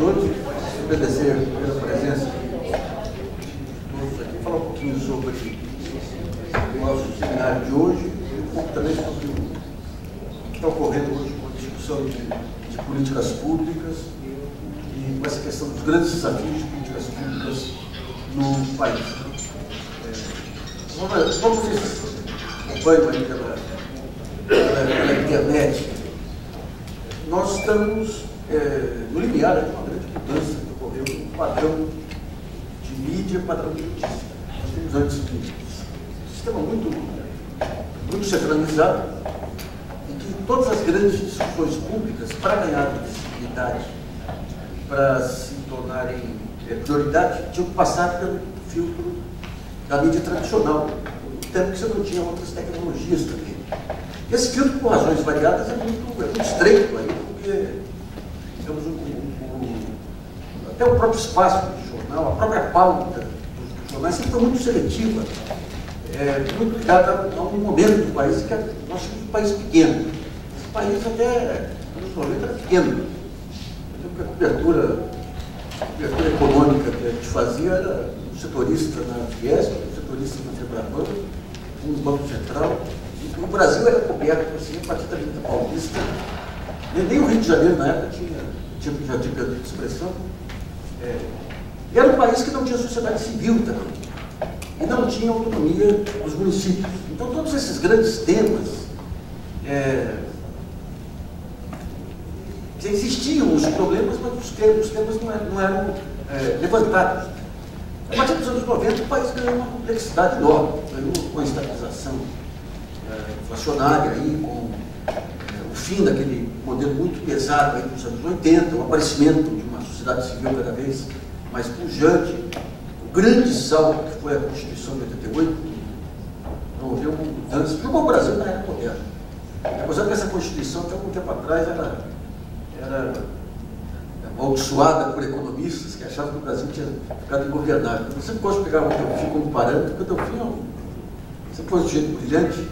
todos. Agradecer pela presença de todos aqui, falar um pouquinho sobre o nosso seminário de hoje e um pouco também sobre o que está ocorrendo hoje com a discussão de políticas públicas e com essa questão dos grandes desafios de políticas públicas no país. Como vocês acompanham aí pela internet, nós estamos no limiar de uma grande mudança que ocorreu no padrão de mídia e padrão de notícia. Nós temos antes um sistema muito centralizado, em que todas as grandes discussões públicas, para ganhar visibilidade, para se tornarem prioridade, tinham que passar pelo filtro da mídia tradicional, tempo que você não tinha outras tecnologias também. Esse filtro, por razões variadas, é muito estreito aí, porque digamos, até o próprio espaço do jornal, a própria pauta dos jornais sempre foi muito seletiva, muito ligada a um momento do país que nós somos um país pequeno. Esse país até nos 90 era pequeno. A cobertura econômica que a gente fazia era um setorista na Fiesp, um setorista na Febraban, um Banco Central. O Brasil era coberto assim, a partir da Avenida Paulista. Nem o Rio de Janeiro, na época, já tinha perdido expressão. E era um país que não tinha sociedade civil também. E não tinha autonomia dos municípios. Então, todos esses grandes temas, existiam os problemas, mas os temas não eram levantados. A partir dos anos 90, o país ganhou uma complexidade enorme, ganhou com a estabilização inflacionária, aí, com o fim daquele modelo muito pesado aí dos anos 80, o aparecimento de uma sociedade civil cada vez mais pujante, o grande salto que foi a Constituição de 88, promoveu mudanças, jogou o Brasil na era moderna. Apesar que essa Constituição, até algum tempo atrás, era amaldiçoada por economistas que achavam que o Brasil tinha ficado ingovernável. Eu sempre gosto de pegar o Delfim como parâmetro, porque o Delfim sempre foi um sujeito brilhante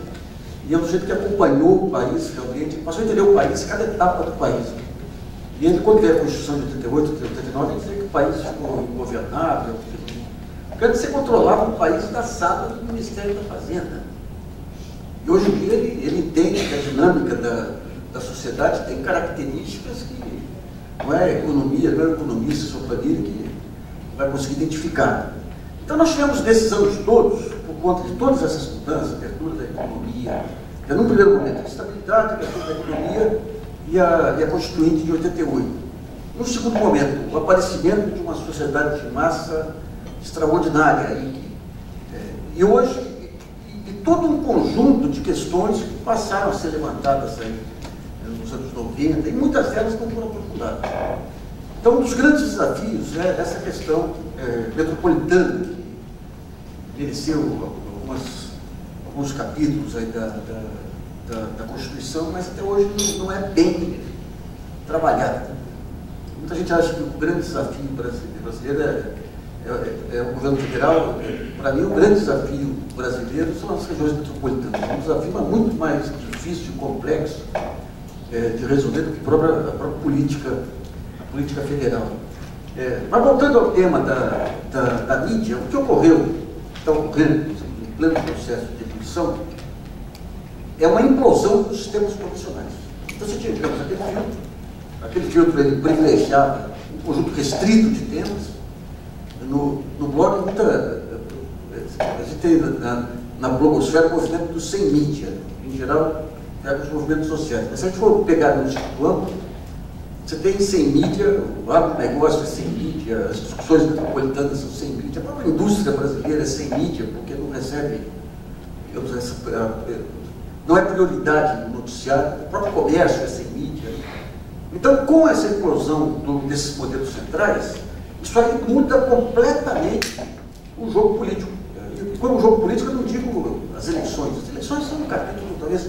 e é um sujeito que acompanhou o país realmente, passou a entender o país, cada etapa do país. E ele, quando veio a Constituição de 88, 89, ele dizia que o país ficou ingovernável, porque você controlava o país da sala do Ministério da Fazenda. E hoje em dia ele entende que a dinâmica da sociedade tem características que não é economia, não é economista, sua planilha que vai conseguir identificar. Então nós tivemos nesses anos todos, por conta de todas essas mudanças, abertura da economia, num primeiro momento a estabilidade, a abertura da economia e a Constituinte de 88. No segundo momento, o aparecimento de uma sociedade de massa extraordinária. E hoje, todo um conjunto de questões que passaram a ser levantadas aí nos anos 90, e muitas delas não foram aprofundadas. Então, um dos grandes desafios é essa questão metropolitana, que mereceu alguns capítulos aí da Constituição, mas até hoje não é bem trabalhada. Muita gente acha que o grande desafio brasileiro é o governo federal. Para mim, o grande desafio brasileiro são as regiões metropolitanas. É um desafio muito mais difícil e complexo de resolver do que a própria política federal. Mas voltando ao tema da mídia, o que está ocorrendo em pleno processo de evolução, é uma implosão dos sistemas profissionais. Então, você tinha, digamos, aquele filtro ele privilegiava um conjunto restrito de temas. No blog, a gente tem na blogosfera o movimento do sem mídia, em geral, pega os movimentos sociais. Mas se a gente for pegar no Instituto Amplo, você tem sem mídia, o agronegócio é sem mídia, as discussões metropolitanas são sem mídia, a própria indústria brasileira é sem mídia, porque não recebe, digamos, não é prioridade no noticiário, o próprio comércio é sem mídia. Então, com essa implosão desses modelos centrais, isso aí muda completamente o jogo político. E quando o jogo político, eu não digo as eleições. As eleições são um capítulo, talvez,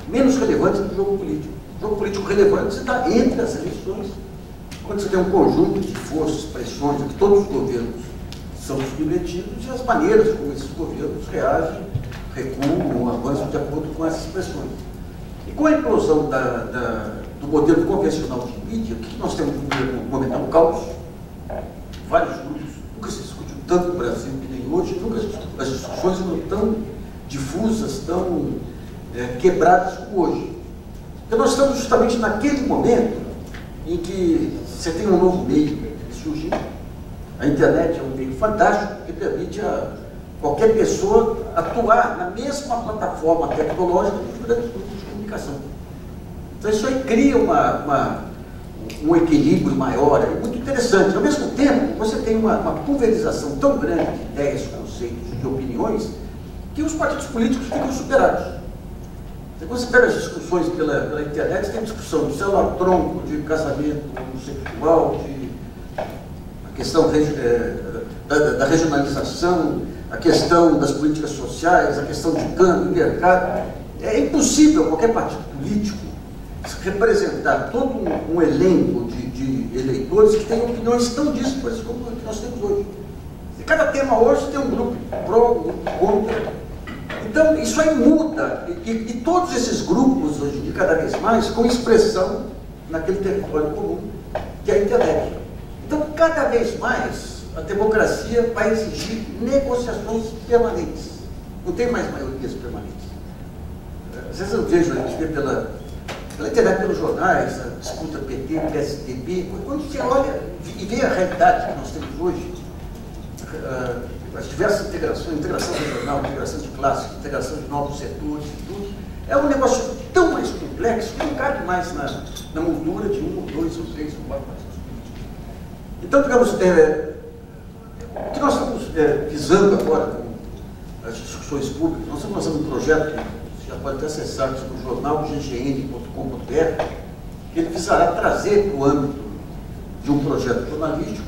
menos relevante do jogo político. O jogo político relevante você está entre as eleições, quando você tem um conjunto de forças, pressões, que todos os governos são submetidos, e as maneiras como esses governos reagem, recuam, avançam de acordo com essas pressões. com a implosão do modelo convencional de mídia, o que nós temos no momento é um caos, vários grupos, nunca se discutiu tanto no Brasil que nem hoje, nunca as discussões foram tão difusas, tão quebradas como hoje. Porque nós estamos justamente naquele momento em que você tem um novo meio surgindo. A internet é um meio fantástico que permite a qualquer pessoa atuar na mesma plataforma tecnológica dos grandes grupos de comunicação. Então isso aí cria um equilíbrio maior, é muito interessante. Ao mesmo tempo, você tem uma pulverização tão grande de ideias, conceitos, de opiniões, que os partidos políticos ficam superados. Então, quando você pega as discussões pela internet, você tem discussão de célula-tronco, de casamento homossexual, a questão da regionalização, a questão das políticas sociais, a questão de câmbio, mercado. É impossível qualquer partido político representar todo um elenco de eleitores que têm opiniões tão díspares como a que nós temos hoje. E cada tema hoje tem um grupo pró, um grupo contra. Então, isso aí muda, e todos esses grupos, hoje em dia, cada vez mais, com expressão naquele território comum, que é a internet. Então, cada vez mais, a democracia vai exigir negociações permanentes. Não tem mais maiorias permanentes. Às vezes eu vejo, a gente vê pela internet, pelos jornais, a disputa PT, PSDB, quando você olha e vê a realidade que nós temos hoje, as diversas integrações, integração regional, integração de classe, integração de novos setores e tudo, é um negócio tão mais complexo que não cabe mais na moldura de um, ou dois, ou três, ou quatro partidos políticos. Então, digamos, o que nós estamos visando agora com as discussões públicas, nós estamos lançando um projeto que você já pode até acessar no jornal ggn.com.br, que ele visará trazer para o âmbito de um projeto jornalístico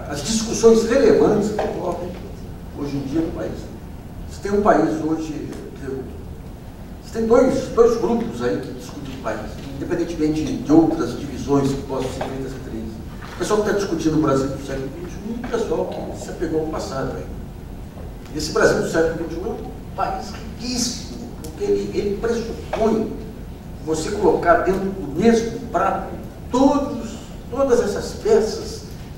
as discussões relevantes que ocorrem hoje em dia no país. Você tem um país hoje, você tem dois grupos aí que discutem o país, independentemente de outras divisões que possam ser feitas entre eles. O pessoal que está discutindo o Brasil do século XXI e o pessoal que se apegou ao passado aí. Esse Brasil do século XXI é um país riquíssimo, porque ele pressupõe você colocar dentro do mesmo prato todas essas peças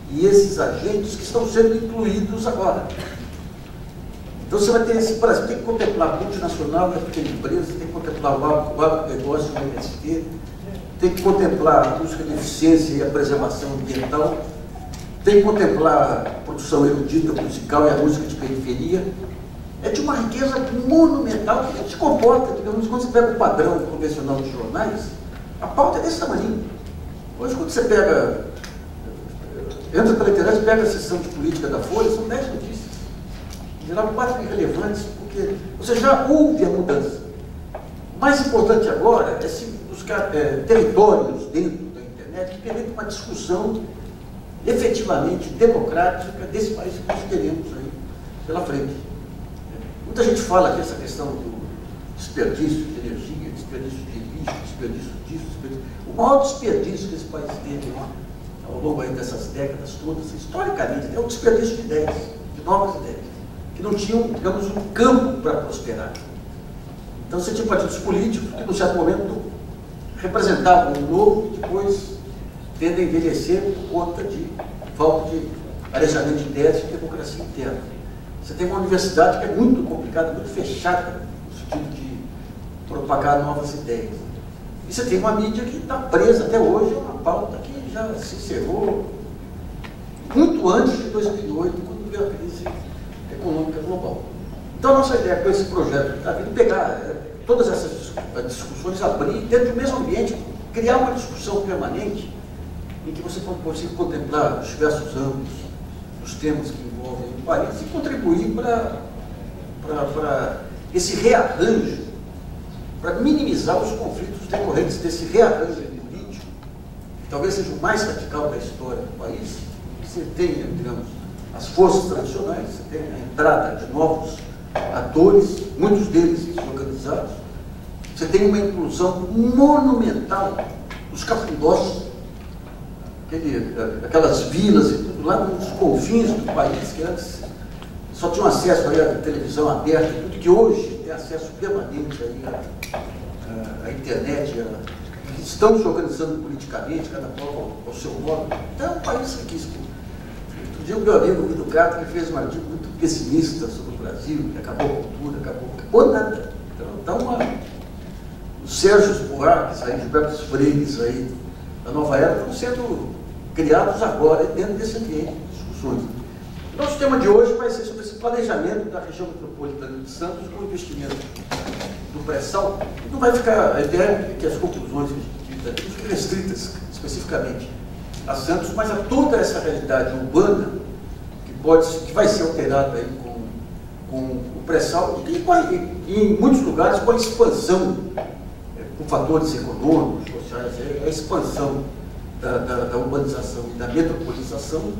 e esses agentes que estão sendo incluídos agora. Então você vai ter esse Brasil, tem que contemplar a multinacional, a pequena empresa, tem que contemplar o agronegócio, o MST, tem que contemplar a busca de eficiência e a preservação ambiental, tem que contemplar a produção erudita, musical e a música de periferia. É de uma riqueza monumental que se comporta, digamos, quando você pega o padrão convencional dos jornais, a pauta é desse tamanho. Hoje, quando você entra pela internet, pega a seção de política da Folha, são 10 notícias. Em geral, 4 irrelevantes, porque você já ouve a mudança. O mais importante agora é se buscar territórios dentro da internet que permitam uma discussão efetivamente democrática desse país que nós queremos aí pela frente. Muita gente fala que essa questão do desperdício de energia, desperdício de lixo, desperdício disso, o maior desperdício que esse país teve ao longo aí dessas décadas todas, historicamente, é o desperdício de ideias, de novas ideias, que não tinham, digamos, um campo para prosperar. Então você tinha partidos políticos que, num certo momento, representavam um novo e depois tendem a envelhecer por conta de falta de arejamento de ideias e democracia interna. Você tem uma universidade que é muito complicada, muito fechada, no sentido de propagar novas ideias. E você tem uma mídia que está presa até hoje a uma pauta que já se encerrou muito antes de 2008, quando veio a crise econômica global. Então, a nossa ideia com esse projeto está vindo pegar todas essas discussões, abrir dentro do mesmo ambiente, criar uma discussão permanente em que você consiga contemplar os diversos âmbitos dos temas que envolvem o país e contribuir para esse rearranjo, para minimizar os conflitos decorrentes desse rearranjo político, que talvez seja o mais radical da história do país. Você tem, digamos, as forças tradicionais, você tem a entrada de novos atores, muitos deles desorganizados, você tem uma inclusão monumental dos cafundós, aquelas vilas e tudo lá nos confins do país, que antes só tinham acesso aí à televisão aberta, tudo que hoje têm acesso permanente aí à internet, estão se organizando politicamente, cada qual ao seu modo. Então é um país riquíssimo. Outro dia o meu amigo Guido Gato fez um artigo muito pessimista sobre o Brasil, que acabou a cultura, acabou nada. Então os Sérgio Buarques, Gilberto Freires aí, da Nova Era, estão sendo criados agora dentro desse ambiente de discussões. Nosso tema de hoje vai ser sobre esse planejamento da região metropolitana de Santos com investimento do pré-sal. Não vai ficar, a ideia é que as conclusões que a gente fiquem restritas especificamente a Santos, mas a toda essa realidade urbana que vai ser alterada aí com o pré-sal e em muitos lugares com a expansão, com fatores econômicos, sociais, a expansão da urbanização e da metropolização,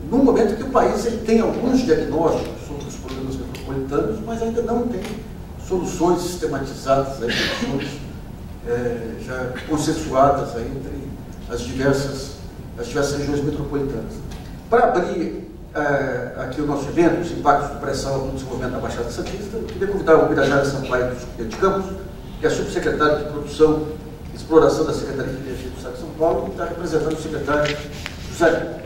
num momento que o país ele tem alguns diagnósticos sobre os problemas metropolitanos, mas ainda não tem soluções sistematizadas, soluções já consensuadas aí entre as diversas regiões metropolitanas. Para abrir aqui o nosso evento, os impactos do pré-sal no desenvolvimento da Baixada Santista, eu queria convidar o Birajara Sampaio de Campos, que é subsecretário de Produção e Exploração da Secretaria de Energia do Estado de São Paulo, e está representando o secretário José